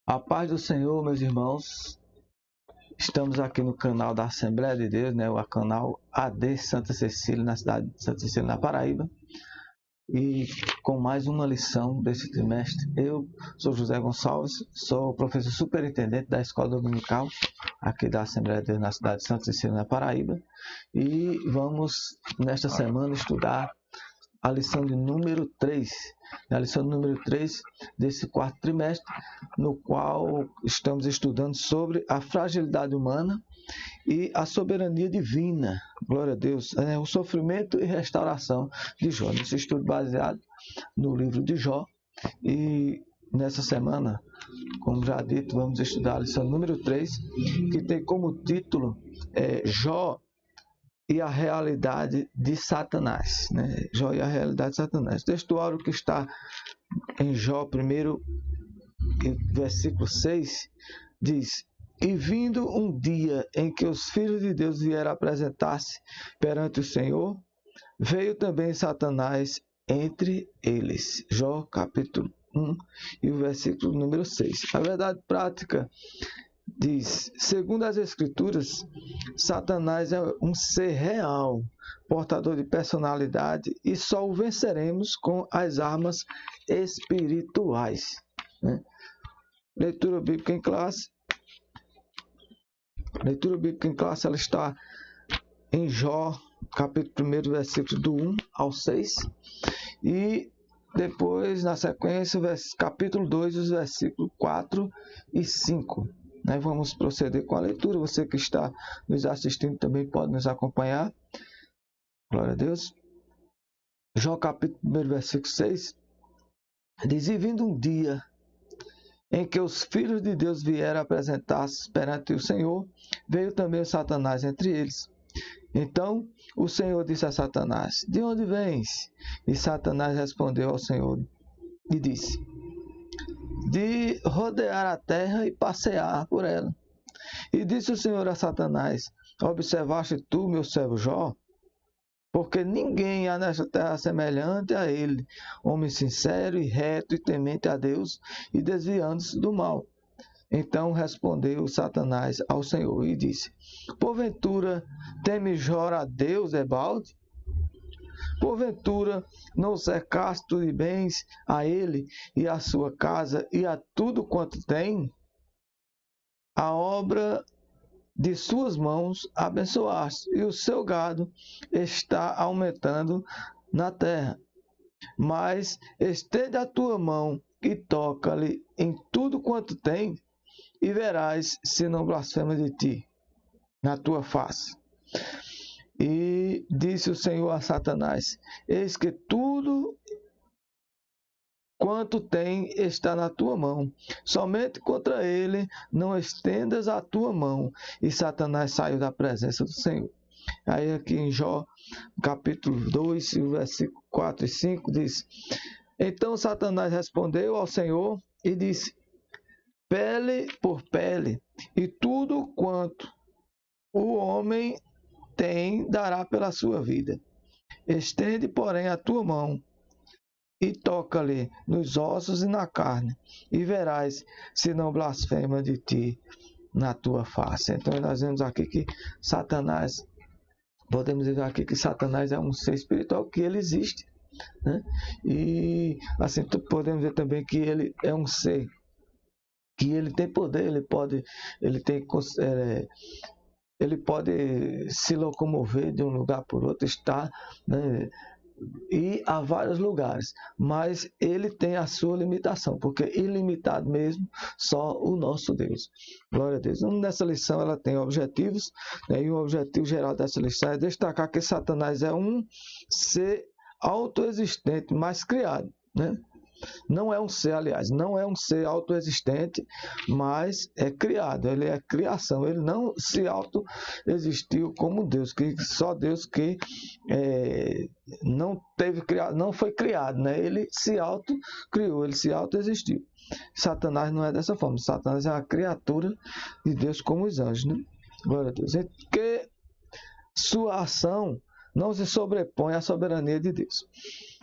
A paz do Senhor, meus irmãos. Estamos aqui no canal da Assembleia de Deus, o canal AD Santa Cecília, na cidade de Santa Cecília, na Paraíba. E com mais uma lição desse trimestre. Eu sou José Gonçalves, sou professor superintendente da Escola Dominical, aqui da Assembleia de Deus, na cidade de Santa Cecília, na Paraíba. E vamos, nesta semana, estudar a lição de número 3, a lição número 3 desse quarto trimestre, no qual estamos estudando sobre a fragilidade humana e a soberania divina. Glória a Deus. O sofrimento e restauração de Jó. Esse estudo baseado no livro de Jó. E nessa semana, como já dito, vamos estudar a lição número 3, que tem como título Jó e a realidade de Satanás. Jó e a realidade de Satanás. O textuário que está em Jó, primeiro, versículo 6, diz: E vindo um dia em que os filhos de Deus vieram apresentar-se perante o Senhor, veio também Satanás entre eles. Jó, capítulo 1, e o versículo número 6. A verdade prática diz: segundo as Escrituras, Satanás é um ser real, portador de personalidade, e só o venceremos com as armas espirituais. Leitura bíblica em classe. Leitura bíblica em classe, ela está em Jó, capítulo 1, versículos do 1 ao 6. E depois, na sequência, capítulo 2, os versículos 4 e 5. Vamos proceder com a leitura. Você que está nos assistindo também pode nos acompanhar. Glória a Deus. Jó capítulo 1, versículo 6. Diz: E vindo um dia em que os filhos de Deus vieram apresentar-se perante o Senhor, veio também Satanás entre eles. Então o Senhor disse a Satanás: De onde vens? E Satanás respondeu ao Senhor e disse: De rodear a terra e passear por ela. E disse o Senhor a Satanás: Observaste tu, meu servo Jó? Porque ninguém há nesta terra semelhante a ele, homem sincero e reto e temente a Deus e desviando-se do mal. Então respondeu Satanás ao Senhor e disse: Porventura teme Jó a Deus, debalde? Porventura não cercaste de bens a ele e a sua casa e a tudo quanto tem? A obra de suas mãos abençoaste, e o seu gado está aumentando na terra. Mas estende a tua mão e toca-lhe em tudo quanto tem, e verás se não blasfema de ti na tua face. E disse o Senhor a Satanás: Eis que tudo quanto tem está na tua mão, somente contra ele não estendas a tua mão. E Satanás saiu da presença do Senhor. Aí aqui em Jó, capítulo 2, versículo 4 e 5, diz: Então Satanás respondeu ao Senhor e disse: Pele por pele, e tudo quanto o homem tem dará pela sua vida. Estende, porém, a tua mão e toca-lhe nos ossos e na carne, e verás se não blasfema de ti na tua face. Então nós vemos aqui que Satanás, podemos dizer aqui que Satanás é um ser espiritual, que ele existe, E assim podemos ver também que ele é um ser que ele tem poder, ele pode se locomover de um lugar por outro, estar, e há vários lugares, mas ele tem a sua limitação, porque ilimitado mesmo, só o nosso Deus. Glória a Deus. Nessa lição ela tem objetivos, e o objetivo geral dessa lição é destacar que Satanás é um ser autoexistente, mas criado, Não é um ser, aliás, não é um ser autoexistente, mas é criado, ele é criação, ele não se autoexistiu como Deus, que só Deus que não foi criado, Ele se autocriou, ele se autoexistiu. Satanás não é dessa forma, Satanás é uma criatura de Deus como os anjos, Glória a Deus. Porque sua ação não se sobrepõe à soberania de Deus.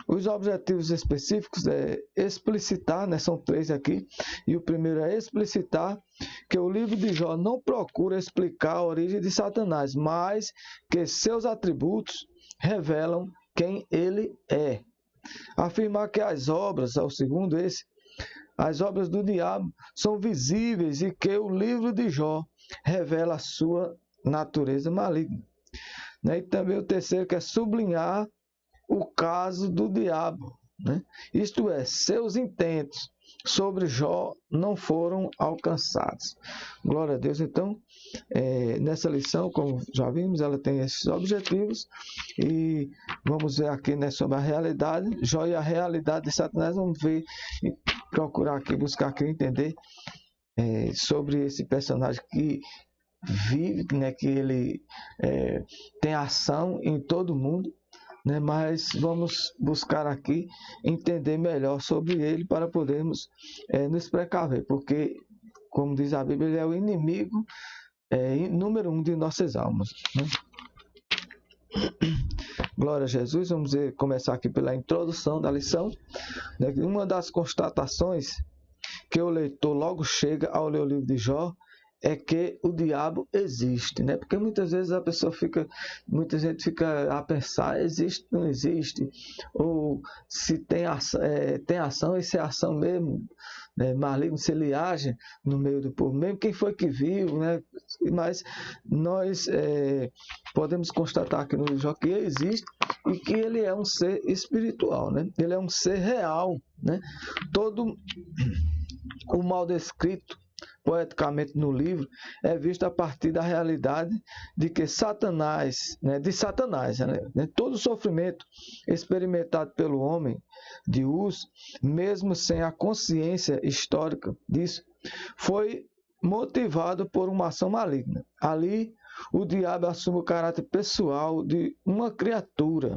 Os objetivos específicos é explicitar, né, são 3 aqui, e o primeiro é explicitar que o livro de Jó não procura explicar a origem de Satanás, mas que seus atributos revelam quem ele é. Afirmar que as obras, ao segundo esse, as obras do diabo são visíveis e que o livro de Jó revela a sua natureza maligna. E também o terceiro, que é sublinhar o caso do diabo, né? Isto é, seus intentos sobre Jó não foram alcançados. Glória a Deus. Então, nessa lição, como já vimos, ela tem esses objetivos, e vamos ver aqui, né, sobre a realidade, Jó e a realidade de Satanás. Vamos ver, procurar aqui, buscar aqui entender sobre esse personagem que vive, né, que ele tem ação em todo mundo, né, mas vamos buscar aqui entender melhor sobre ele para podermos nos precaver, porque, como diz a Bíblia, ele é o inimigo número 1 de nossas almas, né? Glória a Jesus. Vamos começar aqui pela introdução da lição, né? Uma das constatações que o leitor logo chega ao ler o livro de Jó é que o diabo existe, né? Porque muitas vezes muita gente fica a pensar, existe, não existe, ou se tem ação, e se é ação mesmo, né, maligno, se ele age no meio do povo, mesmo quem foi que viu, né? Mas nós podemos constatar aqui no livro de Jó que ele existe e que ele é um ser espiritual, né? Ele é um ser real, né? Todo o mal descrito poeticamente no livro é visto a partir da realidade de que Satanás, né, todo o sofrimento experimentado pelo homem de Uz, mesmo sem a consciência histórica disso, foi motivado por uma ação maligna. Ali, o diabo assume o caráter pessoal de uma criatura.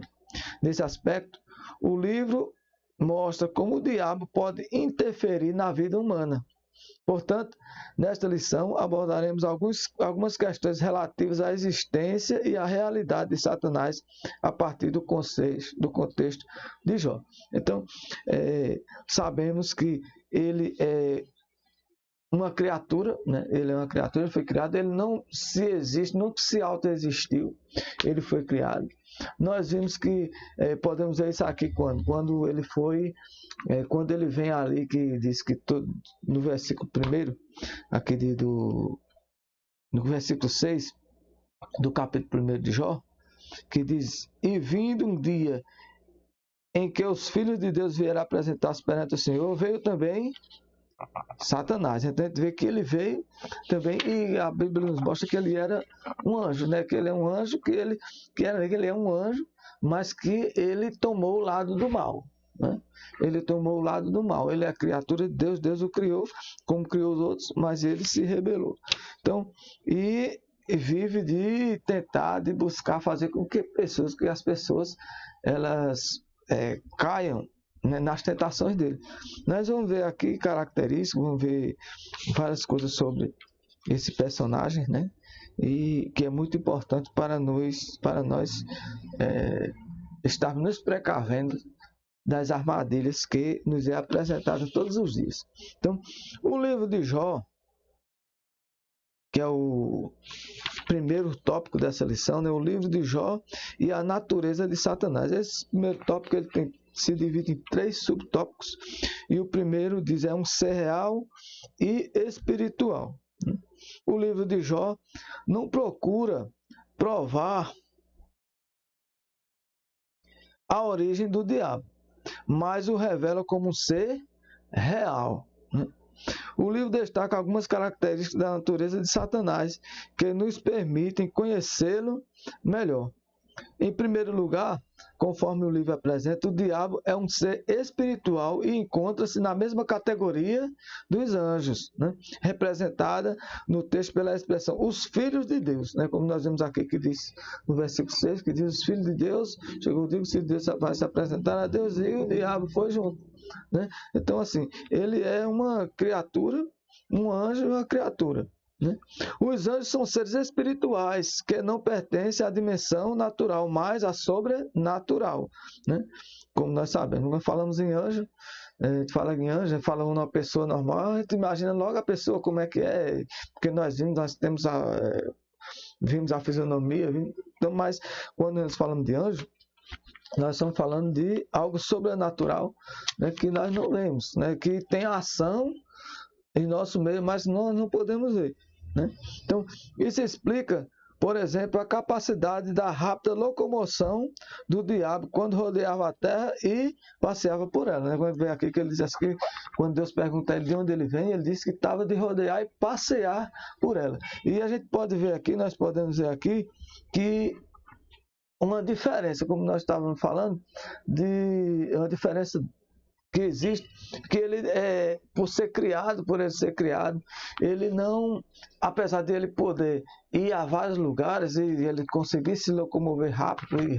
Nesse aspecto, o livro mostra como o diabo pode interferir na vida humana. Portanto, nesta lição abordaremos algumas questões relativas à existência e à realidade de Satanás a partir do contexto de Jó. Então, sabemos que ele é uma criatura, né? Ele é uma criatura, ele foi criado, ele não se existe, nunca se autoexistiu, ele foi criado. Nós vimos que podemos ver isso aqui quando ele foi, quando ele vem ali, que diz que no versículo 1, aqui no versículo 6 do capítulo 1 de Jó, que diz: e vindo um dia em que os filhos de Deus vieram apresentar-se perante o Senhor, veio também Satanás. Então a gente vê que ele veio também, e a Bíblia nos mostra que ele era um anjo, né? Que ele é um anjo, que ele é um anjo, mas que ele tomou o lado do mal, né? Ele tomou o lado do mal. Ele é a criatura de Deus, Deus o criou, como criou os outros, mas ele se rebelou. Então, e vive de tentar, de buscar fazer com que as pessoas elas caiam, né, nas tentações dele. Nós vamos ver aqui características, vamos ver várias coisas sobre esse personagem, né? E que é muito importante para nós estarmos nos precavendo das armadilhas que nos é apresentada todos os dias. Então, o livro de Jó, que é o primeiro tópico dessa lição, né? O livro de Jó e a natureza de Satanás. Esse primeiro tópico ele se divide em 3 subtópicos, e o primeiro diz é um ser real e espiritual. O livro de Jó não procura provar a origem do diabo, mas o revela como um ser real. O livro destaca algumas características da natureza de Satanás que nos permitem conhecê-lo melhor. Em primeiro lugar, conforme o livro apresenta, o diabo é um ser espiritual e encontra-se na mesma categoria dos anjos, né? Representada no texto pela expressão os filhos de Deus, né? Como nós vemos aqui que diz no versículo 6, que diz os filhos de Deus, chegou o dia que os filhos de Deus vai se apresentar a Deus, e o diabo foi junto, né? Então assim, ele é uma criatura, um anjo e uma criatura, né? Os anjos são seres espirituais que não pertencem à dimensão natural, mas à sobrenatural, né? Como nós sabemos, quando falamos em anjo, a gente fala em anjo, fala uma pessoa normal, a gente imagina logo a pessoa como é que é, porque nós temos vimos a fisionomia, então, mas quando nós falamos de anjo, nós estamos falando de algo sobrenatural, né, que nós não vemos, né, que tem ação em nosso meio, mas nós não podemos ver, né? Então, isso explica, por exemplo, a capacidade da rápida locomoção do diabo quando rodeava a terra e passeava por ela, né? Quando vem aqui que ele diz assim, que quando Deus pergunta a ele de onde ele vem, ele disse que estava de rodear e passear por ela. E a gente pode ver aqui, nós podemos ver aqui que uma diferença, como nós estávamos falando, de uma diferença que existe, que ele, por ele ser criado, ele não, apesar de ele poder ir a vários lugares e ele conseguir se locomover rápido de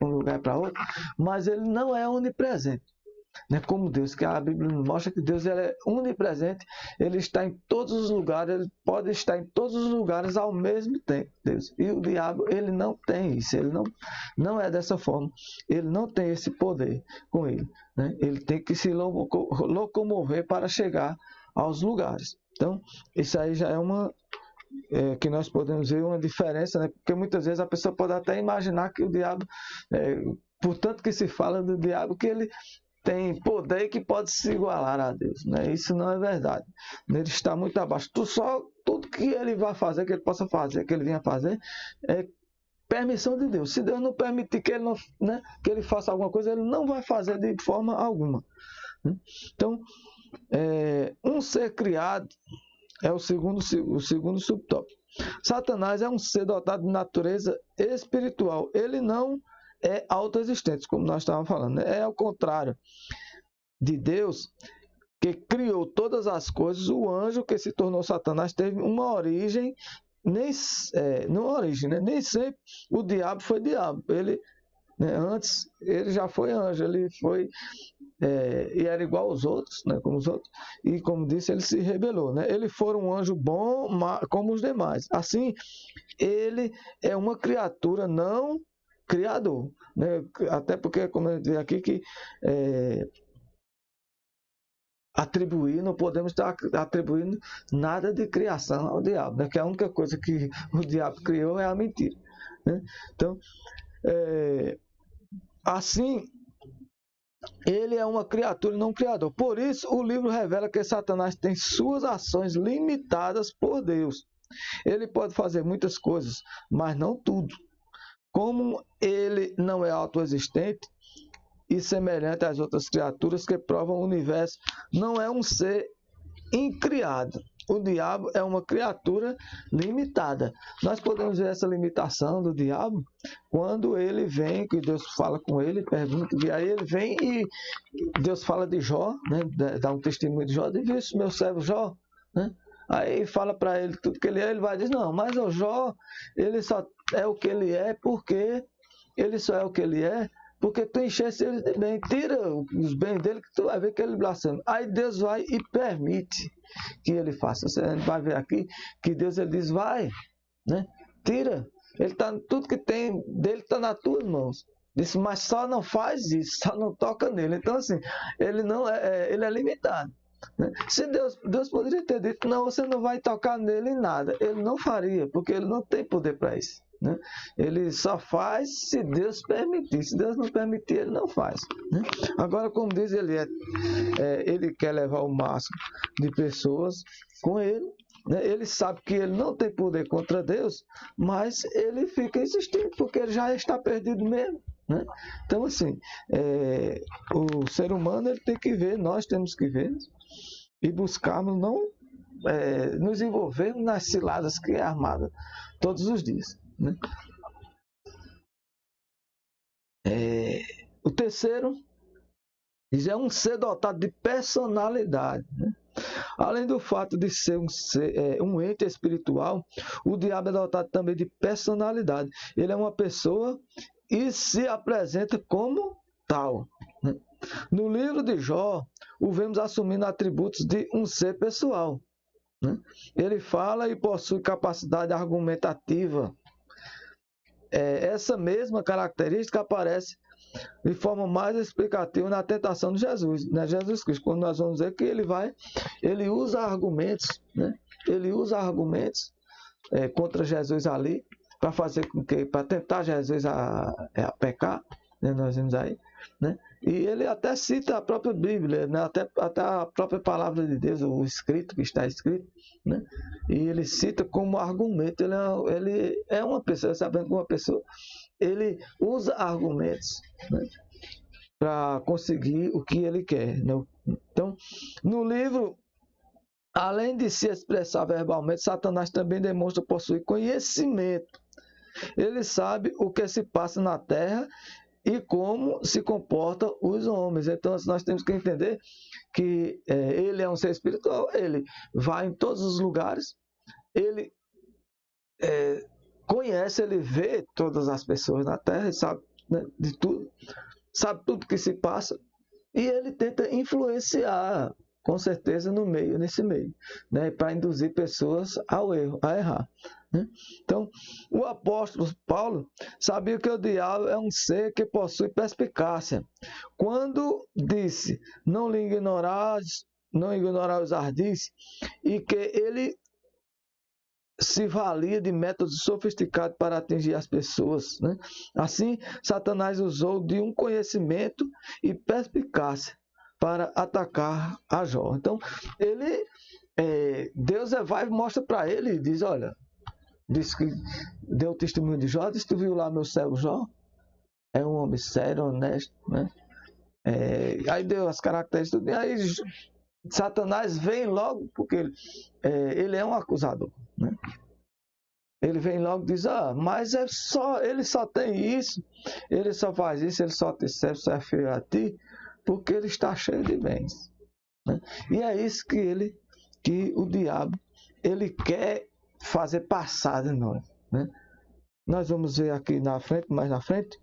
um lugar para outro, mas ele não é onipresente, né? Como Deus, que a Bíblia nos mostra que Deus ele é onipresente, ele está em todos os lugares, ele pode estar em todos os lugares ao mesmo tempo, Deus. E o diabo, ele não tem isso, ele não é dessa forma, ele não tem esse poder com ele, né? Ele tem que se locomover para chegar aos lugares. Então, isso aí já é uma que nós podemos ver uma diferença, né? Porque muitas vezes a pessoa pode até imaginar que o diabo, por tanto que se fala do diabo, que ele tem poder que pode se igualar a Deus, né? Isso não é verdade. Ele está muito abaixo. Tudo que ele vai fazer, que ele possa fazer, que ele venha fazer, é permissão de Deus. Se Deus não permitir que ele, não, né, que ele faça alguma coisa, ele não vai fazer de forma alguma, né? Então, um ser criado é o segundo subtópico. Satanás é um ser dotado de natureza espiritual. Ele não é autoexistente, como nós estávamos falando, né? É ao contrário de Deus, que criou todas as coisas. O anjo que se tornou Satanás teve uma origem, nem sempre o diabo foi diabo. Ele, né, antes ele já foi anjo, ele foi e era igual aos outros, né, como os outros, e como disse, ele se rebelou, né? Ele foi um anjo bom como os demais. Assim, ele é uma criatura não criador, né? Até porque, como eu disse aqui, que não podemos estar atribuindo nada de criação ao diabo, né? Que a única coisa que o diabo criou é a mentira, né? Então, assim, ele é uma criatura não criador. Por isso, o livro revela que Satanás tem suas ações limitadas por Deus. Ele pode fazer muitas coisas, mas não tudo. Como ele não é autoexistente e semelhante às outras criaturas que provam o universo, não é um ser incriado. O diabo é uma criatura limitada. Nós podemos ver essa limitação do diabo quando ele vem, que Deus fala com ele, pergunta, e aí ele vem e Deus fala de Jó, né, dá um testemunho de Jó, diz, meu servo Jó, né? Aí fala para ele tudo que ele é, ele vai dizer, não, mas o Jó, ele só é o que ele é porque ele só é o que ele é porque tu encheste ele de bem, tira os bens dele que tu vai ver que ele blasfema. Aí Deus vai e permite que ele faça. Você vai ver aqui que Deus ele diz, vai, né? Tira. Ele tá, tudo que tem dele está nas tuas mãos. Disse, mas só não faz isso, só não toca nele. Então assim, ele não ele é limitado, né? Se Deus poderia ter dito, não, você não vai tocar nele em nada. Ele não faria, porque ele não tem poder para isso, né? Ele só faz se Deus permitir. Se Deus não permitir, ele não faz, né? Agora, como diz, ele quer levar o máximo de pessoas com ele, né? Ele sabe que ele não tem poder contra Deus, mas ele fica insistindo, porque ele já está perdido mesmo, né? Então, assim, o ser humano ele tem que ver, nós temos que ver e buscarmos não nos envolvermos nas ciladas que é armada todos os dias, né? O terceiro é um ser dotado de personalidade, né? Além do fato de ser um ente espiritual, o diabo é dotado também de personalidade. Ele é uma pessoa e se apresenta como tal, né? No livro de Jó, o vemos assumindo atributos de um ser pessoal, né? Ele fala e possui capacidade argumentativa. Essa mesma característica aparece de forma mais explicativa na tentação de Jesus, né? Jesus Cristo, quando nós vamos ver que ele usa argumentos, né? Ele usa argumentos contra Jesus ali, para fazer com que, para tentar Jesus a pecar, né? Nós vimos aí, né? E ele até cita a própria Bíblia, né? até a própria palavra de Deus, o escrito que está escrito, né? E ele cita como argumento. Ele é uma pessoa, sabendo que uma pessoa, ele usa argumentos, né? Para conseguir o que ele quer, né? Então, no livro, além de se expressar verbalmente, Satanás também demonstra possuir conhecimento. Ele sabe o que se passa na terra e como se comportam os homens. Então, nós temos que entender que ele é um ser espiritual, ele vai em todos os lugares, ele conhece, ele vê todas as pessoas na terra, ele sabe, né, de tudo, sabe tudo que se passa, e ele tenta influenciar, com certeza, nesse meio, né, para induzir pessoas ao erro, a errar, né? Então, o apóstolo Paulo sabia que o diabo é um ser que possui perspicácia. Quando disse, não ignorar os ardis, e que ele se valia de métodos sofisticados para atingir as pessoas, né? Assim, Satanás usou de um conhecimento e perspicácia para atacar a Jó. Então, Deus vai e mostra para ele e diz, olha, diz que deu o testemunho de Jó, diz, tu viu lá meu servo Jó? É um homem sério, honesto, né? Aí deu as características, e aí Satanás vem logo, porque ele é um acusador, né? Ele vem logo e diz, mas ele só tem isso, ele só faz isso, ele só te serve, só é fiel a ti, porque ele está cheio de bens, né? E é isso que o diabo, ele quer fazer passar de nós, né? Nós vamos ver aqui mais na frente,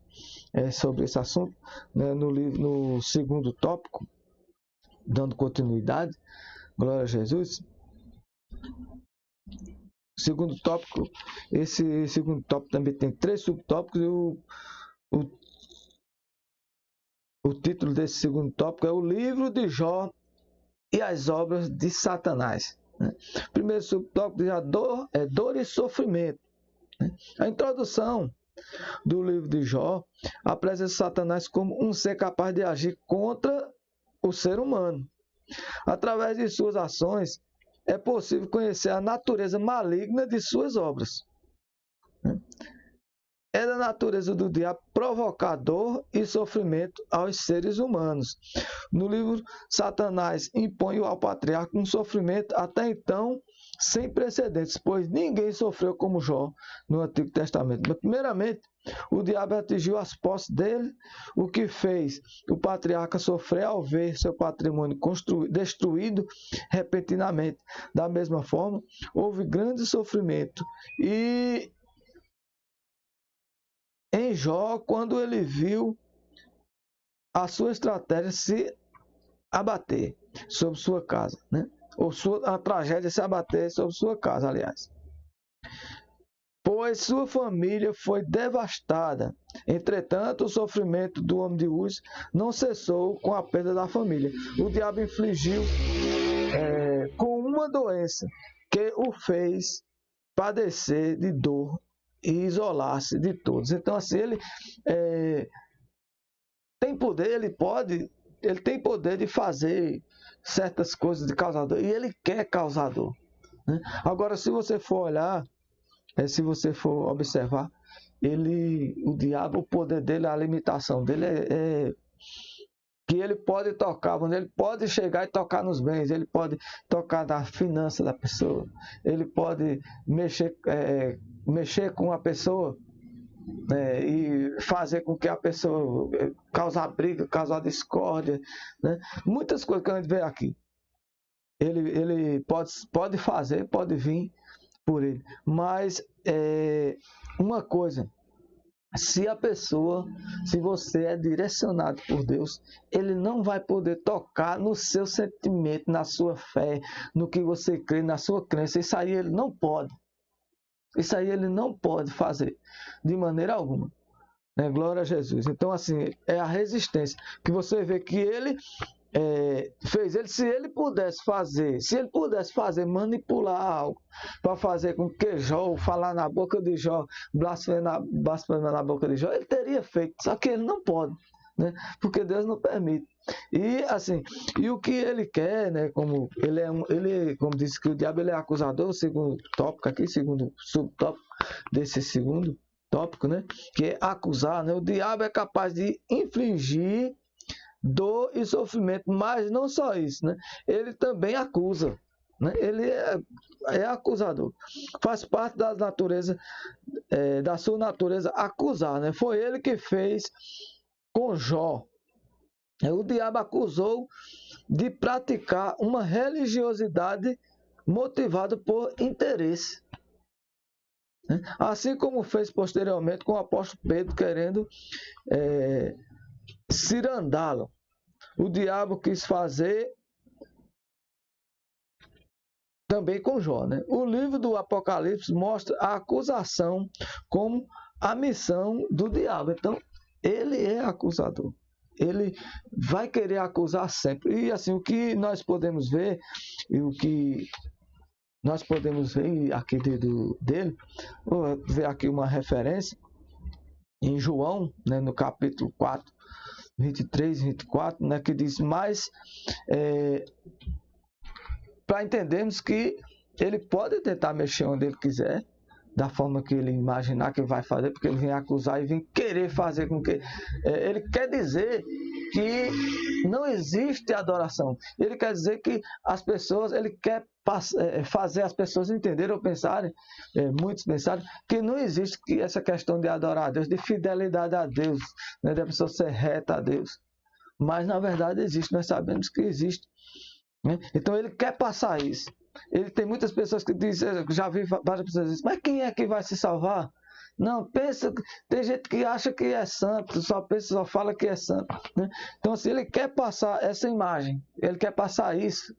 sobre esse assunto, né, no segundo tópico, dando continuidade, glória a Jesus. Segundo tópico, esse segundo tópico também tem 3 subtópicos, e o título desse segundo tópico é o livro de Jó e as obras de Satanás, né? Primeiro subtópico diz dor e sofrimento, né? A introdução do livro de Jó apresenta Satanás como um ser capaz de agir contra o ser humano. Através de suas ações, é possível conhecer a natureza maligna de suas obras. É da natureza do diabo provocar dor e sofrimento aos seres humanos. No livro, Satanás impõe ao patriarca um sofrimento até então sem precedentes, pois ninguém sofreu como Jó no Antigo Testamento. Mas, primeiramente, o diabo atingiu as posses dele, o que fez o patriarca sofrer ao ver seu patrimônio destruído repentinamente. Da mesma forma, houve grande sofrimento em Jó, quando ele viu a sua estratégia se abater sobre sua casa, né? Ou a tragédia se abater sobre sua casa, aliás. Pois sua família foi devastada. Entretanto, o sofrimento do homem de Uz não cessou com a perda da família. O diabo infligiu com uma doença que o fez padecer de dor e isolar-se de todos. Então, assim, ele tem poder, ele tem poder de fazer certas coisas de causador, e ele quer causador, né? Agora, se você for olhar, se você for observar, o diabo, o poder dele, a limitação dele que ele pode tocar, ele pode chegar e tocar nos bens, ele pode tocar na finança da pessoa, ele pode mexer com a pessoa, e fazer com que a pessoa causar briga, causar discórdia, né? Muitas coisas que a gente vê aqui. Ele pode fazer, pode vir por ele. Mas uma coisa se você é direcionado por Deus, ele não vai poder tocar no seu sentimento, na sua fé, no que você crê, na sua crença. Isso aí ele não pode. Isso aí ele não pode fazer de maneira alguma. Né? Glória a Jesus. Então, assim, é a resistência que você vê que ele fez. Se ele pudesse fazer, manipular algo para fazer com que Jó, falar na boca de Jó, blasfemar na boca de Jó, ele teria feito. Só que ele não pode, né? Porque Deus não permite. E assim, e o que ele quer, né? Como como disse que o diabo ele é acusador, segundo tópico aqui, segundo subtópico desse segundo tópico, né? Que é acusar, né? O diabo é capaz de infligir dor e sofrimento, mas não só isso, né? Ele também acusa, né? Ele é acusador. Faz parte da natureza, da sua natureza acusar, né? Foi ele que fez com Jó. O diabo acusou de praticar uma religiosidade motivada por interesse. Assim como fez posteriormente com o apóstolo Pedro, querendo cirandá-lo. O diabo quis fazer também com Jó, né? O livro do Apocalipse mostra a acusação como a missão do diabo. Então, ele é acusador. Ele vai querer acusar sempre. E assim, o que nós podemos ver, e o que nós podemos ver aqui dele, vou ver aqui uma referência em João, né, no capítulo 4, 23 e 24, né, que diz: mas para entendermos que ele pode tentar mexer onde ele quiser, da forma que ele imaginar que vai fazer, porque ele vem acusar e vem querer fazer com que... ele quer dizer que não existe adoração. Ele quer dizer que as pessoas, ele quer fazer as pessoas entenderem ou pensarem, muitos pensarem, que não existe essa questão de adorar a Deus, de fidelidade a Deus, né, de a pessoa ser reta a Deus. Mas na verdade existe, nós sabemos que existe. Né? Então ele quer passar isso. Ele tem muitas pessoas que dizem, já vi várias pessoas dizem, mas quem é que vai se salvar? Não, pensa, tem gente que acha que é santo, só fala que é santo. Né? Então assim, ele quer passar essa imagem, ele quer passar isso.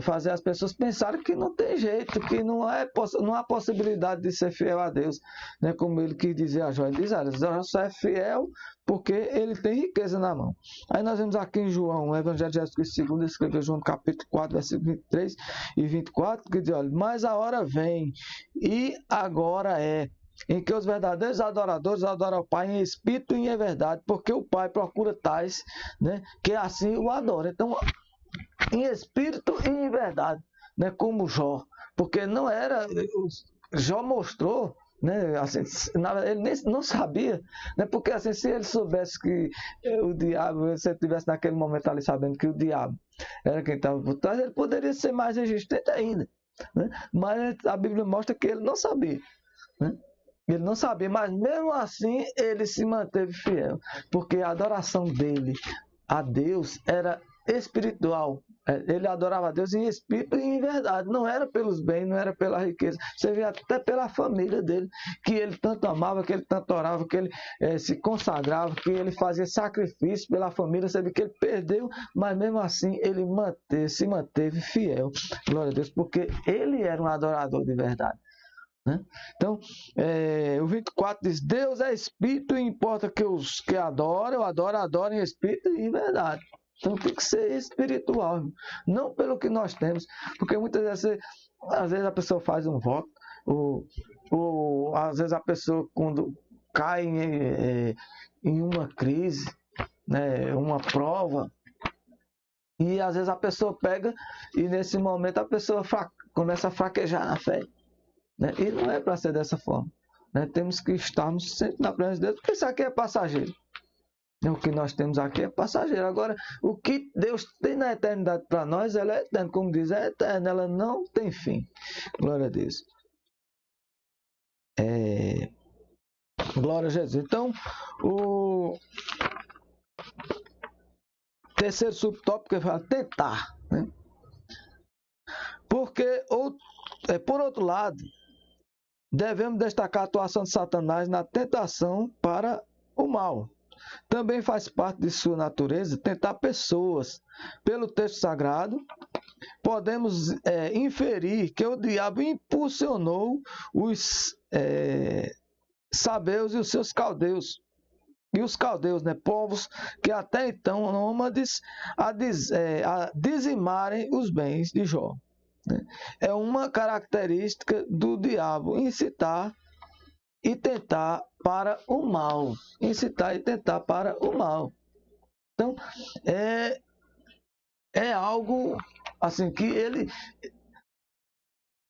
Fazer as pessoas pensarem que não tem jeito, que não há possibilidade de ser fiel a Deus, né? Como ele quis dizer a Jó, ele diz: Jó só é fiel porque ele tem riqueza na mão. Aí nós vemos aqui em João, o Evangelho de Jesus Cristo segundo, ele escreveu João capítulo 4, versículo 23 e 24, que diz: olha, mas a hora vem, e agora é, em que os verdadeiros adoradores adoram o Pai em espírito e em verdade, porque o Pai procura tais, né, que assim o adoram. Então, em espírito e em verdade, né, como Jó, porque não era, Jó mostrou, né, assim, ele nem não sabia, né, porque assim, se ele soubesse que o diabo, se ele estivesse naquele momento ali sabendo que o diabo era quem estava por trás, ele poderia ser mais resistente ainda, né, mas a Bíblia mostra que ele não sabia, né. Ele não sabia, mas mesmo assim ele se manteve fiel, porque a adoração dele a Deus era espiritual. Ele adorava a Deus em espírito e em verdade. Não era pelos bens, não era pela riqueza. Você vê até pela família dele, que ele tanto amava, que ele tanto orava, que ele se consagrava, que ele fazia sacrifício pela família. Você vê que ele perdeu, mas mesmo assim ele se manteve fiel. Glória a Deus, porque ele era um adorador de verdade. Né? Então, o 24 diz: Deus é espírito e importa que os que adorem em espírito e em verdade. Então tem que ser espiritual, não pelo que nós temos, porque muitas vezes, às vezes a pessoa faz um voto, ou às vezes a pessoa quando cai em uma crise, né, uma prova, e às vezes a pessoa pega e nesse momento a pessoa começa a fraquejar na fé. Né? E não é para ser dessa forma. Né? Temos que estarmos sempre na presença de Deus, porque isso aqui é passageiro. O que nós temos aqui é passageiro. Agora, o que Deus tem na eternidade para nós, ela é eterna. Como diz, é eterna, ela não tem fim. Glória a Deus. Glória a Jesus. Então, o terceiro subtópico é falar tentar. Né? Porque, por outro lado, devemos destacar a atuação de Satanás na tentação para o mal. Também faz parte de sua natureza tentar pessoas. Pelo texto sagrado, podemos inferir que o diabo impulsionou os sabeus e os seus caldeus. E os caldeus, povos que até então nômades, a dizimarem os bens de Jó. É uma característica do diabo incitar e tentar para o mal. Incitar e tentar para o mal. Então, é algo assim que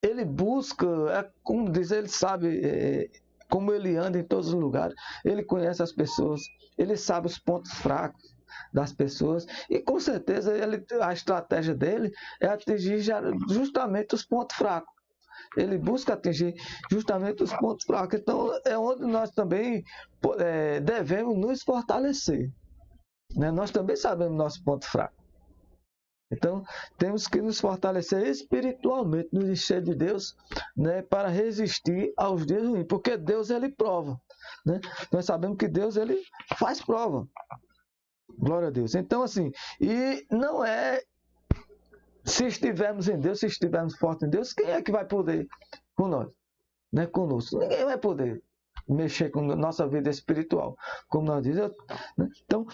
ele busca, como diz, ele sabe como ele anda em todos os lugares, ele conhece as pessoas, ele sabe os pontos fracos das pessoas e com certeza a estratégia dele é atingir justamente os pontos fracos. Ele busca atingir justamente os pontos fracos. Então é onde nós também devemos nos fortalecer. Nós também sabemos nosso ponto fraco. Então, temos que nos fortalecer espiritualmente, nos encher de Deus, para resistir aos dias ruins, porque Deus, ele prova. Nós sabemos que Deus, ele faz prova. Glória a Deus. Então, assim, e não é, se estivermos em Deus, se estivermos fortes em Deus, quem é que vai poder com nós? Conosco. Ninguém vai poder mexer com a nossa vida espiritual, como nós dizemos. Então,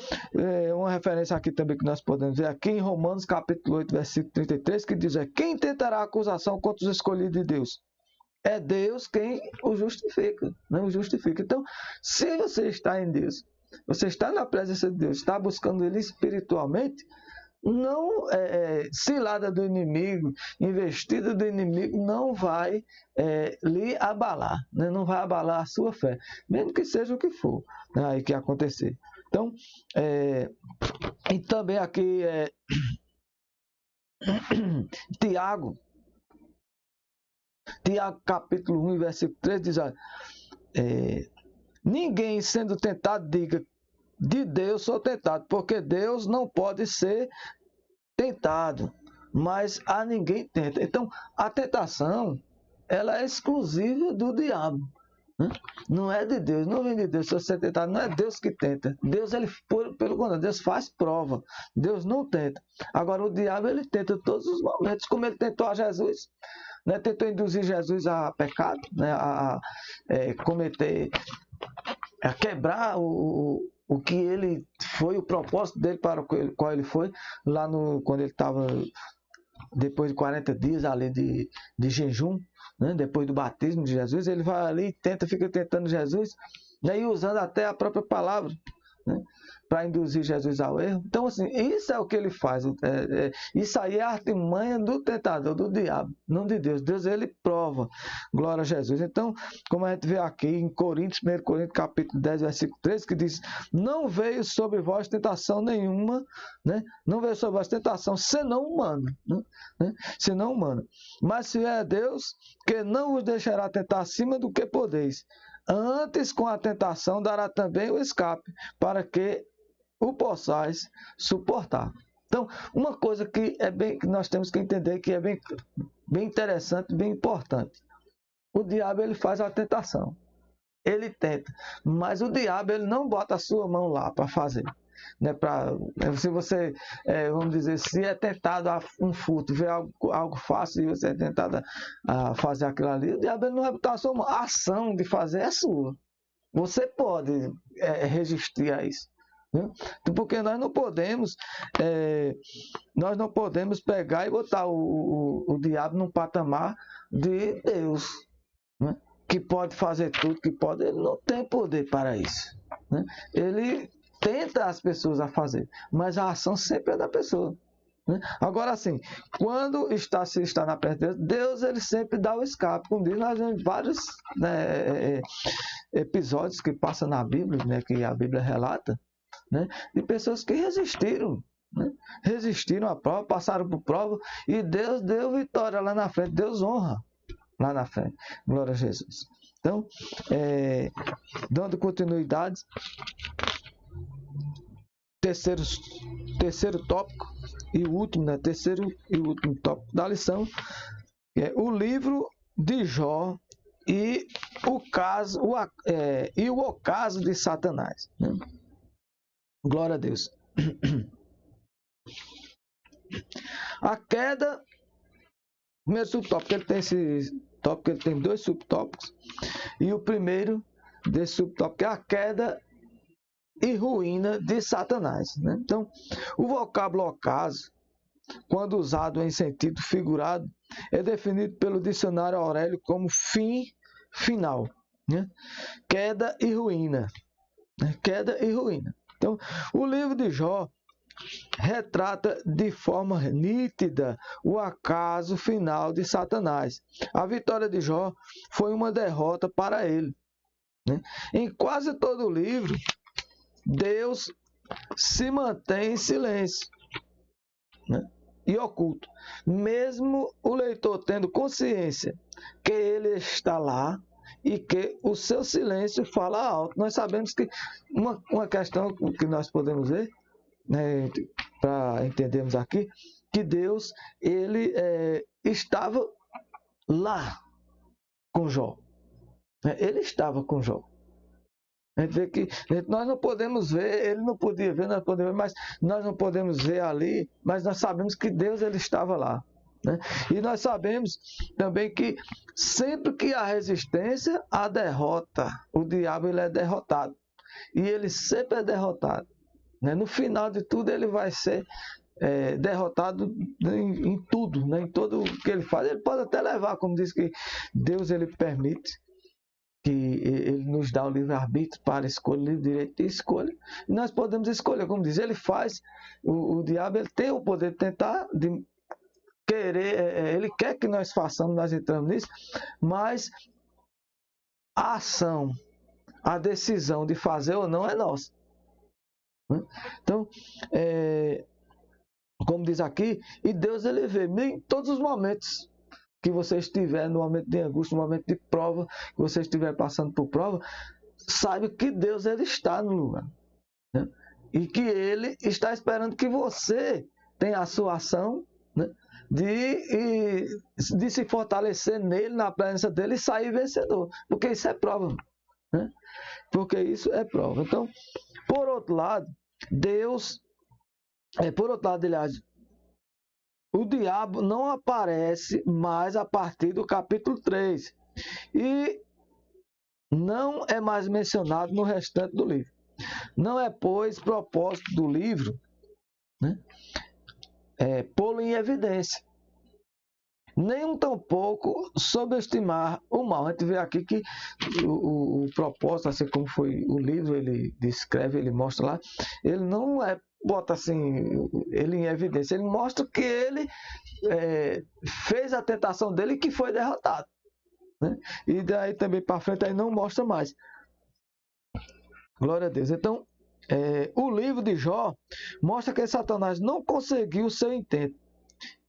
uma referência aqui também que nós podemos ver aqui em Romanos capítulo 8, versículo 33, que diz: quem tentará acusação contra os escolhidos de Deus? É Deus quem o justifica, não o justifica. Então, se você está em Deus, você está na presença de Deus, está buscando Ele espiritualmente, não cilada do inimigo, investida do inimigo não vai lhe abalar, não vai abalar a sua fé, mesmo que seja o que for aí que acontecer. Então, e também aqui Tiago capítulo 1, versículo 3 diz: ninguém sendo tentado diga, de Deus sou tentado, porque Deus não pode ser tentado, mas a ninguém tenta. Então, a tentação, ela é exclusiva do diabo. Não é de Deus, não vem de Deus. Se você tentar, não é Deus que tenta. Deus, ele, pelo contrário, Deus faz prova. Deus não tenta. Agora, o diabo, ele tenta todos os momentos, como ele tentou a Jesus. Tentou induzir Jesus a pecado, a cometer, a quebrar o que ele foi, o propósito dele para o qual ele foi, lá quando ele estava, depois de 40 dias ali de jejum, depois do batismo de Jesus, ele vai ali e fica tentando Jesus, e usando até a própria palavra, para induzir Jesus ao erro. Então, assim, isso é o que ele faz. Isso aí é a artimanha do tentador, do diabo, não de Deus. Deus, ele prova. Glória a Jesus. Então, como a gente vê aqui em 1 Coríntios capítulo 10, versículo 13, que diz: não veio sobre vós tentação nenhuma, não veio sobre vós tentação senão humana, senão humana. Mas se é Deus, que não vos deixará tentar acima do que podeis. Antes, com a tentação, dará também o escape, para que o possais suportar. Então, uma coisa que nós temos que entender, que é bem interessante, bem importante. O diabo, ele faz a tentação. Ele tenta, mas o diabo, ele não bota a sua mão lá para fazer. Se você, vamos dizer, se é tentado a um furto, vê algo fácil e você é tentado a fazer aquilo ali, o diabo, ele não vai botar a sua mão. A ação de fazer é sua. Você pode resistir a isso. Porque nós não podemos pegar e botar o diabo num patamar de Deus, que pode fazer tudo, que pode. Ele não tem poder para isso. Ele tenta as pessoas a fazer, mas a ação sempre é da pessoa. Agora, assim, quando se está na presença de Deus, ele sempre dá o escape. Como diz, nós vemos vários episódios que passam na Bíblia, que a Bíblia relata, de pessoas que resistiram, resistiram à prova, passaram por prova, e Deus deu vitória lá na frente, Deus honra lá na frente. Glória a Jesus. Então, dando continuidade, terceiro tópico e o último, terceiro e último tópico da lição, é o livro de Jó e o ocaso de Satanás, né? Glória a Deus. A queda, primeiro subtópico, ele tem dois subtópicos, e o primeiro desse subtópico é a queda e ruína de Satanás, né? Então, o vocábulo ocaso, quando usado em sentido figurado, é definido pelo dicionário Aurélio como fim final, né? Queda e ruína, né? Queda e ruína. Então, o livro de Jó retrata de forma nítida o acaso final de Satanás. A vitória de Jó foi uma derrota para ele, né? Em quase todo o livro, Deus se mantém em silêncio, né? E oculto, mesmo o leitor tendo consciência que ele está lá e que o seu silêncio fala alto. Nós sabemos que uma questão que nós podemos ver, né, para entendermos aqui, que Deus ele estava lá com Jó, né? Ele estava com Jó. A gente vê que nós não podemos ver, ele não podia ver, nós podemos ver, mas nós não podemos ver ali, mas nós sabemos que Deus ele estava lá, né? E nós sabemos também que sempre que há resistência, há derrota. O diabo ele é derrotado, e ele sempre é derrotado, né? No final de tudo ele vai ser derrotado em tudo, né? Em tudo que ele faz. Ele pode até levar, como diz que Deus ele permite, que ele nos dá o livre-arbítrio para escolher, o livre direito de escolha, e nós podemos escolher, como diz, ele faz, o diabo ele tem o poder de tentar, de querer, ele quer que nós façamos, nós entramos nisso, mas a ação, a decisão de fazer ou não é nossa, né? Então, como diz aqui, e Deus ele vê em todos os momentos que você estiver, no momento de angústia, no momento de prova, que você estiver passando por prova, saiba que Deus ele está no lugar, né? E que ele está esperando que você tenha a sua ação, né? de se fortalecer nele, na presença dele, e sair vencedor, porque isso é prova, né? Porque isso é prova. Então, por outro lado, aliás, o diabo não aparece mais a partir do capítulo 3 e não é mais mencionado no restante do livro. Não é, pois, propósito do livro, né, pô-lo em evidência, nem tampouco subestimar o mal. A gente vê aqui que o propósito, assim como foi o livro, ele descreve, ele mostra lá, ele não bota assim ele em evidência, ele mostra que ele fez a tentação dele e que foi derrotado, né? E daí também para frente aí não mostra mais. Glória a Deus. Então, o livro de Jó mostra que Satanás não conseguiu o seu intento,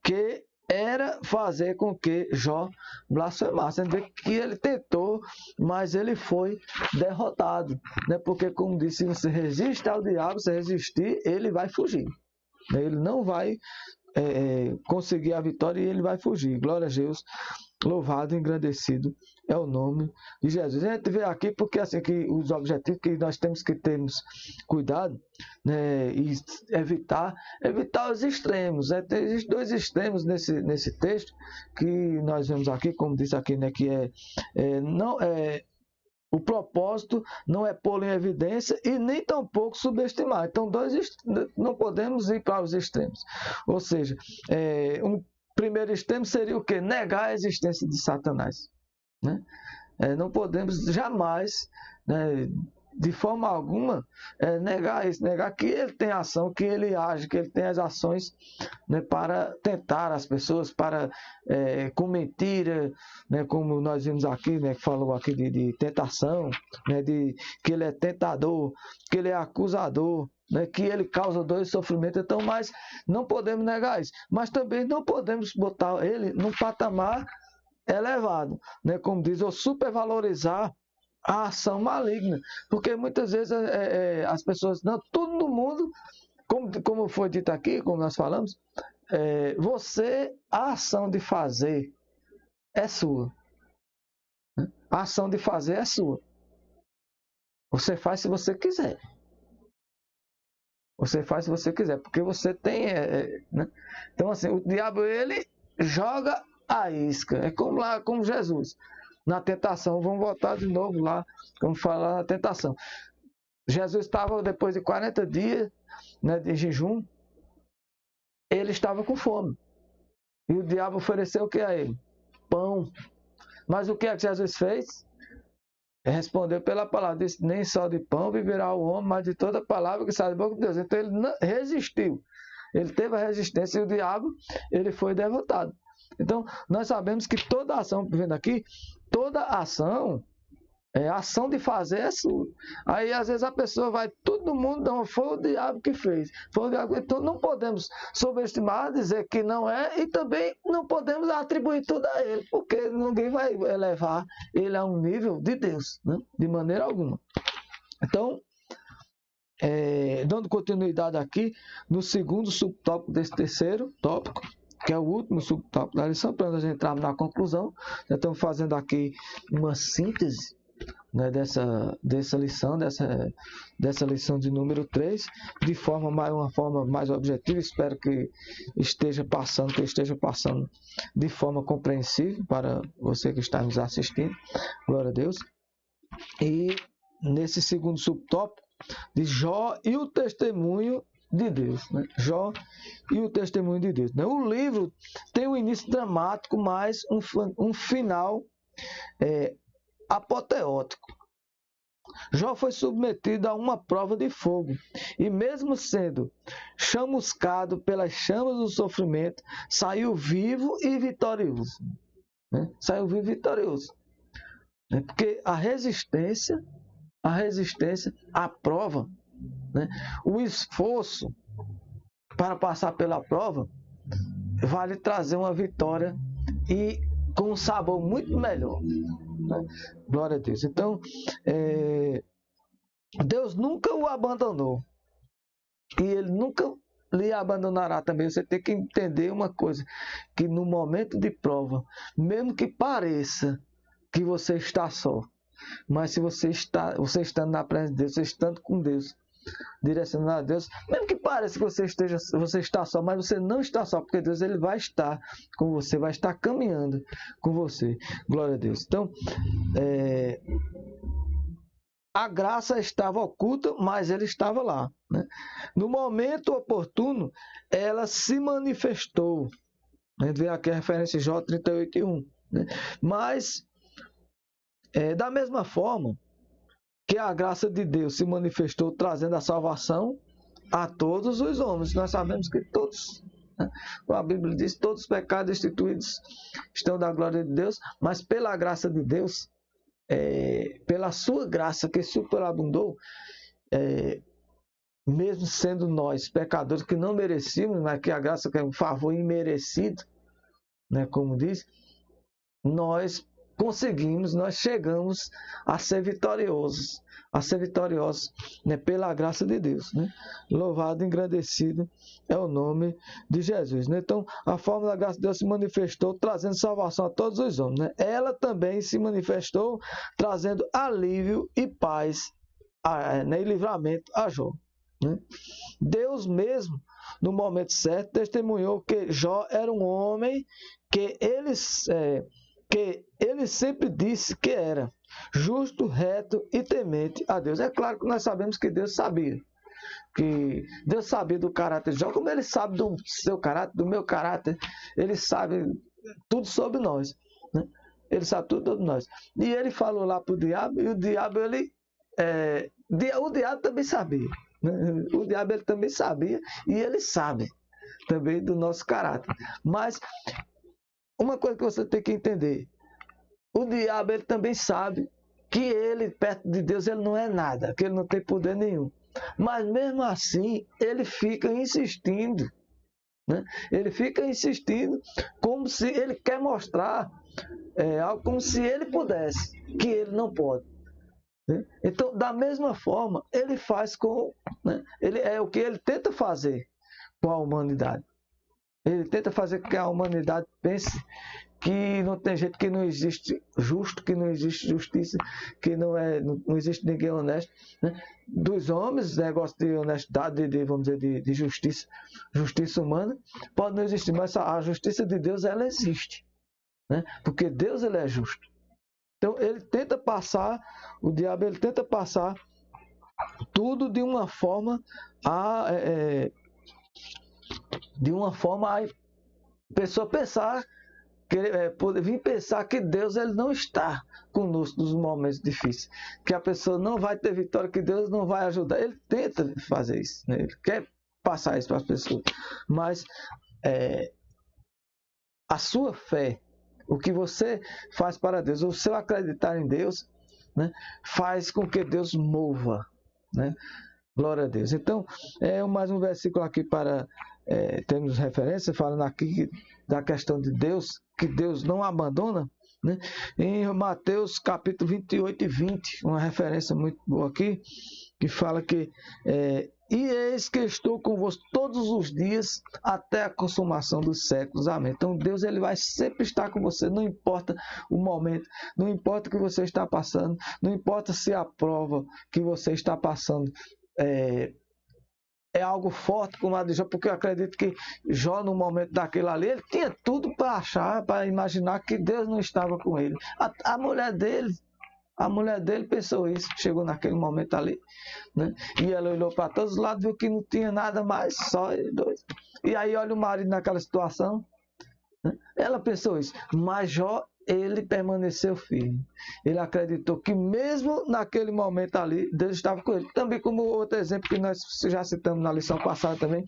que era fazer com que Jó blasfemasse. A gente vê que ele tentou, mas ele foi derrotado, né? Porque, como disse, se você resiste ao diabo, se resistir, ele vai fugir. Ele não vai conseguir a vitória e ele vai fugir. Glória a Deus. Louvado e engrandecido é o nome de Jesus. A gente vê aqui porque assim que os objetivos que nós temos que termos cuidado, né, e evitar os extremos, né? Existem dois extremos nesse texto que nós vemos aqui, como diz aqui, né, que o propósito não é pô-lo em evidência e nem tampouco subestimar. Então, não podemos ir para os extremos. Ou seja, um primeiro extremo seria o quê? Negar a existência de Satanás, né? Não podemos jamais, né, de forma alguma, negar isso, negar que ele tem ação, que ele age, que ele tem as ações, né, para tentar as pessoas, para com mentira, né, como nós vimos aqui, né, que falou aqui de tentação, né, que ele é tentador, que ele é acusador, né, que ele causa dor e sofrimento. Então, mas não podemos negar isso, mas também não podemos botar ele num patamar elevado, né, como diz, ou supervalorizar a ação maligna, porque muitas vezes as pessoas, não, todo mundo, como foi dito aqui, como nós falamos, a ação de fazer é sua, A ação de fazer é sua. Você faz se você quiser. Você faz se você quiser, porque você tem... né? Então, assim, o diabo, ele joga a isca. É como lá, como Jesus, na tentação. Vamos voltar de novo lá, vamos falar na tentação. Jesus estava, depois de 40 dias, né, de jejum, ele estava com fome. E o diabo ofereceu o que a ele? Pão. Mas o que é que Jesus fez? Respondeu pela palavra, disse, nem só de pão viverá o homem, mas de toda palavra que sai da boca de Deus. Então ele não resistiu. Ele teve a resistência e o diabo, ele foi derrotado. Então, nós sabemos que toda ação, vendo aqui, toda ação, a ação de fazer é sua. Aí, às vezes, a pessoa vai, todo mundo, não, foi o diabo que fez. Foi o diabo. Então, não podemos subestimar, dizer que não é, e também não podemos atribuir tudo a ele, porque ninguém vai elevar ele a um nível de Deus, né? De maneira alguma. Então, dando continuidade aqui, no segundo subtópico desse terceiro tópico, que é o último subtópico da lição, para nós entrarmos na conclusão, já estamos fazendo aqui uma síntese, né, dessa lição, dessa lição de número 3, de uma forma mais objetiva. Espero que esteja passando de forma compreensível para você que está nos assistindo. Glória a Deus. E nesse segundo subtópico, de Jó e o testemunho de Deus, né? Jó e o testemunho de Deus, né? O livro tem um início dramático, mas um final apoteótico. Jó foi submetido a uma prova de fogo e, mesmo sendo chamuscado pelas chamas do sofrimento, saiu vivo e vitorioso, né? Saiu vivo e vitorioso, né? Porque a resistência, a prova, né? O esforço para passar pela prova vai lhe trazer uma vitória e com um sabor muito melhor, né? Glória a Deus. Então, Deus nunca o abandonou e Ele nunca lhe abandonará também. Você tem que entender uma coisa, que no momento de prova, mesmo que pareça que você está só, mas se você estando na presença de Deus, você estando com Deus, direcionado a Deus, mesmo que pareça que você está só, mas você não está só, porque Deus, ele vai estar com você, vai estar caminhando com você. Glória a Deus. Então, a graça estava oculta, mas ele estava lá, né? No momento oportuno, ela se manifestou. A gente vê aqui a referência Jó 38:1, né? Mas, da mesma forma que a graça de Deus se manifestou trazendo a salvação a todos os homens. Nós sabemos que todos, né? A Bíblia diz, todos os pecados instituídos estão da glória de Deus, mas pela graça de Deus, pela sua graça que superabundou, mesmo sendo nós pecadores que não merecíamos, mas que a graça que é um favor imerecido, né, como diz, nós chegamos a ser vitoriosos, né, pela graça de Deus, né? Louvado e engrandecido é o nome de Jesus, né? Então, a forma da graça de Deus se manifestou trazendo salvação a todos os homens, né? Ela também se manifestou trazendo alívio e paz, né, e livramento a Jó, né? Deus mesmo, no momento certo, testemunhou que Jó era um homem que ele sempre disse que era justo, reto e temente a Deus. É claro que nós sabemos que Deus sabia. Que Deus sabia do caráter de Jó, como ele sabe do seu caráter, do meu caráter. Ele sabe tudo sobre nós, né? Ele sabe tudo sobre nós. E ele falou lá para o diabo, e o diabo, o diabo também sabia, né? O diabo, ele também sabia, e ele sabe também do nosso caráter. Mas uma coisa que você tem que entender, o diabo, ele também sabe que ele, perto de Deus, ele não é nada, que ele não tem poder nenhum. Mas mesmo assim, ele fica insistindo, né? Ele fica insistindo como se ele quer mostrar algo, como se ele pudesse, que ele não pode, né? Então, da mesma forma, ele faz né? O que ele tenta fazer com a humanidade. Ele tenta fazer com que a humanidade pense que não tem jeito, que não existe justo, que não existe justiça, que não existe ninguém honesto, né? Dos homens, negócio de honestidade, vamos dizer, de justiça humana, pode não existir, mas a justiça de Deus, ela existe, né? Porque Deus, ele é justo. Então, o diabo, ele tenta passar tudo de uma forma a pessoa pensar, vir pensar que Deus, ele não está conosco nos momentos difíceis, que a pessoa não vai ter vitória, que Deus não vai ajudar. Ele tenta fazer isso, né? Ele quer passar isso para as pessoas, mas a sua fé, o que você faz para Deus, o seu acreditar em Deus, né, faz com que Deus mova, né? Glória a Deus. Então, mais um versículo aqui para termos referência, falando aqui da questão de Deus, que Deus não abandona, né? Em Mateus capítulo 28 e 20, uma referência muito boa aqui, que fala que e eis que estou convosco todos os dias até a consumação dos séculos. Amém. Então Deus, ele vai sempre estar com você, não importa o momento, não importa o que você está passando, não importa se a prova que você está passando é algo forte como a de Jó, porque eu acredito que Jó, no momento daquele ali, ele tinha tudo para achar, para imaginar que Deus não estava com ele. A mulher dele pensou isso, chegou naquele momento ali, né? E ela olhou para todos os lados, viu que não tinha nada mais, só eles dois. E aí olha o marido naquela situação, né? Ela pensou isso, mas Jó, ele permaneceu firme. Ele acreditou que mesmo naquele momento ali, Deus estava com ele. Também como outro exemplo que nós já citamos na lição passada também,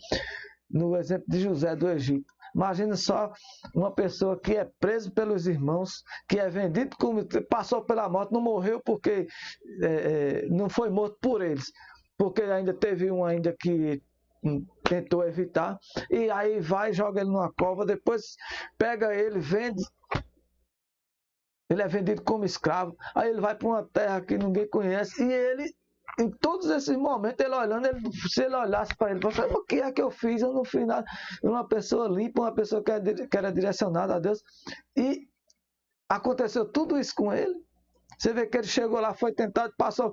no exemplo de José do Egito. Imagina só uma pessoa que é preso pelos irmãos, que é vendido, passou pela morte, não morreu porque não foi morto por eles, porque ainda teve um ainda que tentou evitar, e aí vai, joga ele numa cova, depois pega ele, vende, ele é vendido como escravo, aí ele vai para uma terra que ninguém conhece, e ele, em todos esses momentos, ele olhando, se ele olhasse para ele, ele falaria, o que é que eu fiz? Eu não fiz nada. Uma pessoa limpa, uma pessoa que era direcionada a Deus, e aconteceu tudo isso com ele. Você vê que ele chegou lá, foi tentado, passou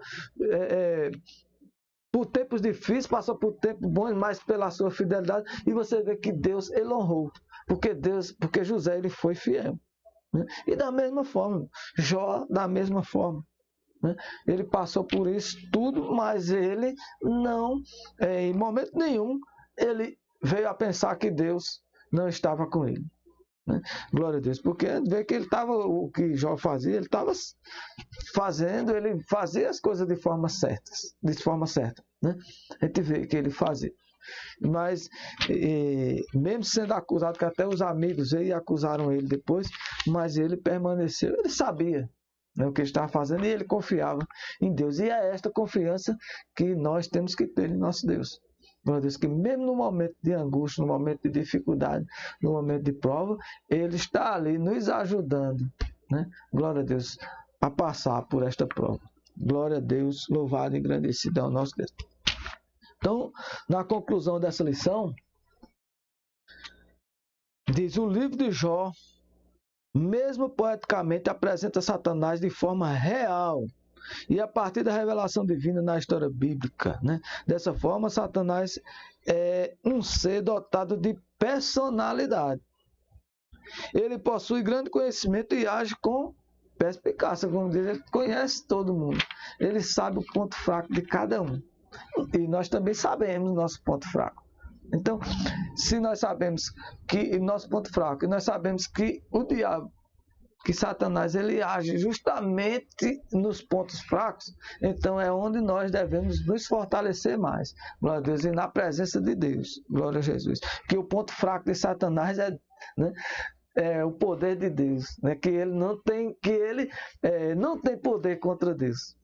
por tempos difíceis, passou por tempos bons, mas pela sua fidelidade, e você vê que Deus, ele honrou, porque José, ele foi fiel, né? E da mesma forma, Jó, da mesma forma, né? Ele passou por isso tudo, mas ele não, em momento nenhum, ele veio a pensar que Deus não estava com ele, né? Glória a Deus, porque vê que ele estava, o que Jó fazia, ele estava fazendo, ele fazia as coisas de forma certa, né? A gente vê que ele fazia. Mas mesmo sendo acusado, que até os amigos veio e acusaram ele depois, mas ele permaneceu, ele sabia, né, o que ele estava fazendo, e ele confiava em Deus. E é esta confiança que nós temos que ter em nosso Deus. Glória a Deus, que mesmo no momento de angústia, no momento de dificuldade, no momento de prova, ele está ali nos ajudando, né? Glória a Deus, a passar por esta prova. Glória a Deus, louvado e engrandecido é o nosso Deus. Então, na conclusão dessa lição, diz: o livro de Jó, mesmo poeticamente, apresenta Satanás de forma real e a partir da revelação divina na história bíblica, né? Dessa forma, Satanás é um ser dotado de personalidade. Ele possui grande conhecimento e age com perspicácia, como diz, ele conhece todo mundo. Ele sabe o ponto fraco de cada um. E nós também sabemos nosso ponto fraco. Então, se nós sabemos que nosso ponto fraco, e nós sabemos que o diabo, que Satanás, ele age justamente nos pontos fracos, então é onde nós devemos nos fortalecer mais. Glória a Deus, e na presença de Deus. Glória a Jesus. Que o ponto fraco de Satanás é o poder de Deus, né? Que ele não tem poder contra Deus.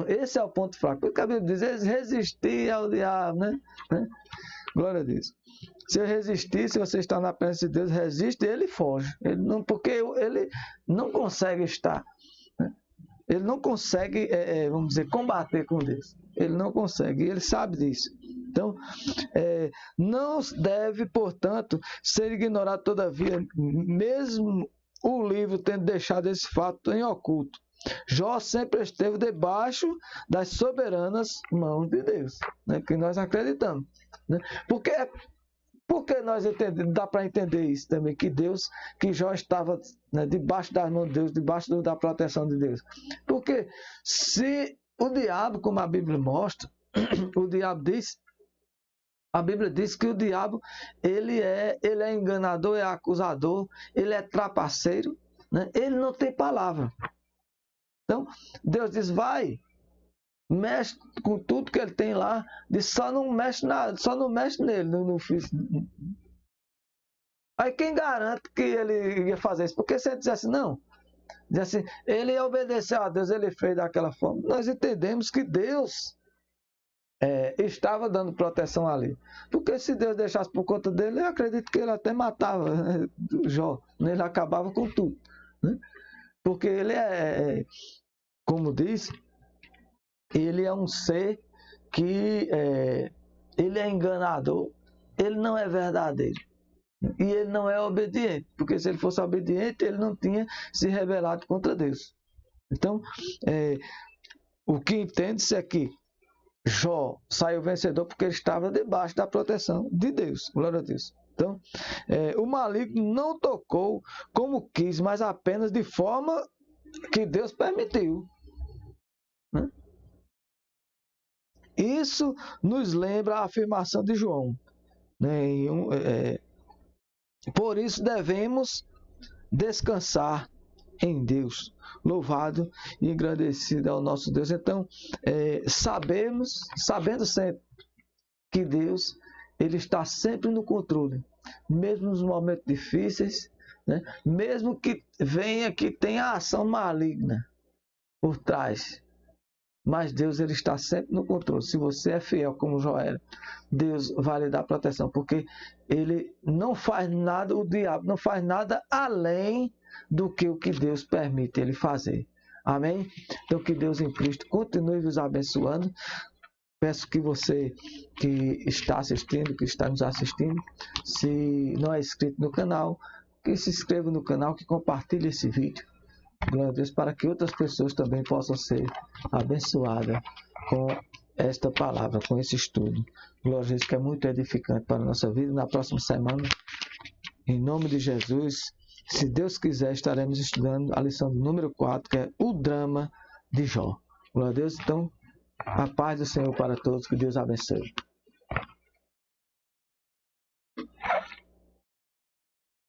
Esse é o ponto fraco. Porque a Bíblia diz: resistir ao diabo, né? Glória a Deus. Se eu resistir, se você está na presença de Deus, resiste, ele foge. Porque ele não consegue estar, né? Ele não consegue, vamos dizer, combater com Deus. Ele não consegue, ele sabe disso. Então, não deve, portanto, ser ignorado, todavia, mesmo o livro tendo deixado esse fato em oculto. Jó sempre esteve debaixo das soberanas mãos de Deus, né, que nós acreditamos. Né? Porque nós entendemos, dá para entender isso também, que Jó estava, né, debaixo das mãos de Deus, debaixo da proteção de Deus. Porque se o diabo, como a Bíblia mostra, o diabo diz, a Bíblia diz que o diabo ele é enganador, é acusador, ele é trapaceiro, né? Ele não tem palavra. Então, Deus diz, vai, mexe com tudo que ele tem lá, diz, só não mexe nele. Aí quem garante que ele ia fazer isso? Porque se ele dizer assim, não, diz assim, ele obedeceu a Deus, ele fez daquela forma. Nós entendemos que Deus estava dando proteção ali. Porque se Deus deixasse por conta dele, eu acredito que ele até matava, né, Jó, ele acabava com tudo. Né? Porque ele como diz, ele é um ser que ele é enganador, ele não é verdadeiro. E ele não é obediente, porque se ele fosse obediente, ele não tinha se rebelado contra Deus. Então, o que entende-se é que Jó saiu vencedor porque ele estava debaixo da proteção de Deus. Glória a Deus. Então, o maligno não tocou como quis, mas apenas de forma que Deus permitiu. Né? Isso nos lembra a afirmação de João. Né? Por isso devemos descansar em Deus. Louvado e engrandecido é o nosso Deus. Então, sabendo sempre que Deus ele está sempre no controle, mesmo nos momentos difíceis, né? Mesmo que tenha ação maligna por trás. Mas Deus ele está sempre no controle. Se você é fiel como Jó era, Deus vai lhe dar proteção, porque ele não faz nada, o diabo não faz nada além do que o que Deus permite ele fazer. Amém? Então que Deus em Cristo continue vos abençoando. Peço que você que está assistindo, que está nos assistindo, se não é inscrito no canal, que se inscreva no canal, que compartilhe esse vídeo. Glória a Deus, para que outras pessoas também possam ser abençoadas com esta palavra, com esse estudo. Glória a Deus, que é muito edificante para a nossa vida. Na próxima semana, em nome de Jesus, se Deus quiser, estaremos estudando a lição número 4, que é o drama de Jó. Glória a Deus, então, a paz do Senhor para todos, que Deus abençoe.